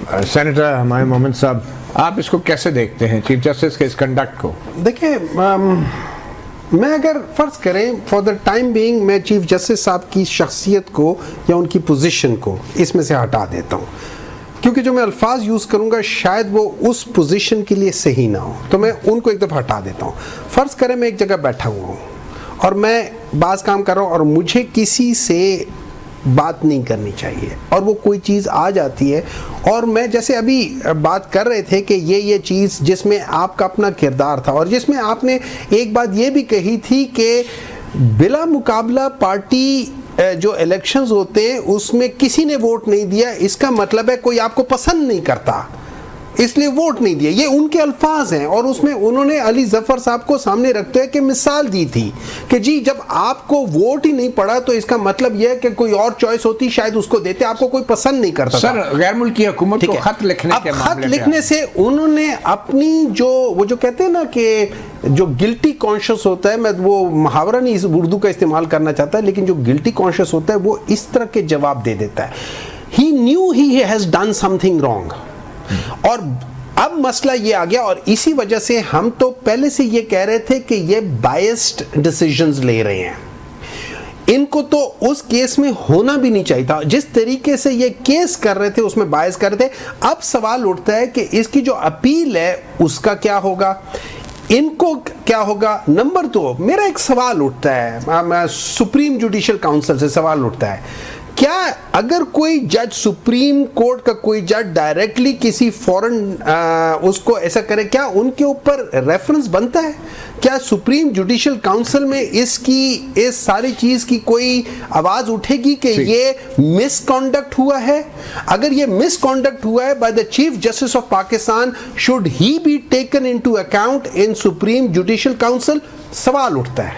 Senator हमारे मोहम्मद साहब, आप इसको कैसे देखते हैं, चीफ जस्टिस के इस कंडक्ट को? देखिए, मैं अगर फ़र्ज़ करें फॉर द टाइम बीइंग मैं चीफ जस्टिस साहब की शख्सियत को या उनकी पोजीशन को इसमें से हटा देता हूँ, क्योंकि जो मैं अल्फाज यूज़ करूँगा शायद वो उस पोजीशन के लिए सही ना हो, तो मैं उनको एक दफ़ा हटा देता हूँ। फ़र्ज़ करें मैं एक जगह बैठा हुआ हूँ और मैं बाज़ काम कर रहा हूँ और मुझे किसी से बात नहीं करनी चाहिए और वो कोई चीज़ आ जाती है, और मैं जैसे अभी बात कर रहे थे कि ये चीज़ जिसमें आपका अपना किरदार था और जिसमें आपने एक बात ये भी कही थी कि बिला मुकाबला पार्टी जो इलेक्शंस होते हैं उसमें किसी ने वोट नहीं दिया, इसका मतलब है कोई आपको पसंद नहीं करता इसलिए वोट नहीं दिया। ये उनके अल्फाज हैं और उसमें उन्होंने अली जफर साहब को सामने रखते हुए कि मिसाल दी थी कि जी जब आपको वोट ही नहीं पड़ा तो इसका मतलब यह है कि कोई और चॉइस होती शायद उसको देते, आपको कोई पसंद नहीं करता। सर, गैर मुल्की हुकूमत को खत लिखने के खत लिखने से उन्होंने अपनी वो जो कहते हैं ना कि जो गिल्टी कॉन्शियस होता है, मैं वो मुहावरा नहीं उर्दू का इस्तेमाल करना चाहता, लेकिन जो गिल्टी कॉन्शियस होता है वो इस तरह के जवाब दे देता है। He knew he has done something wrong, और अब मसला ये आ गया और इसी वजह से हम तो पहले से ये कह रहे थे कि ये बायस्ड डिसीजंस ले रहे हैं, इनको तो उस केस में होना भी नहीं चाहिए था। जिस तरीके से ये केस कर रहे थे उसमें बायस कर रहे थे। अब सवाल उठता है कि इसकी जो अपील है उसका क्या होगा, इनको क्या होगा। नंबर 2 मेरा एक सवाल उठता है, सुप्रीम जुडिशियल काउंसिल से सवाल उठता है, क्या अगर कोई जज, सुप्रीम कोर्ट का कोई जज डायरेक्टली किसी फॉरेन उसको ऐसा करे, क्या उनके ऊपर रेफरेंस बनता है? क्या सुप्रीम जुडिशियल काउंसिल में इस सारी चीज की कोई आवाज उठेगी कि ये मिसकॉन्डक्ट हुआ है? अगर ये मिसकॉन्डक्ट हुआ है by the chief justice of Pakistan, should he be taken into account in supreme judicial council? सवाल उठता है।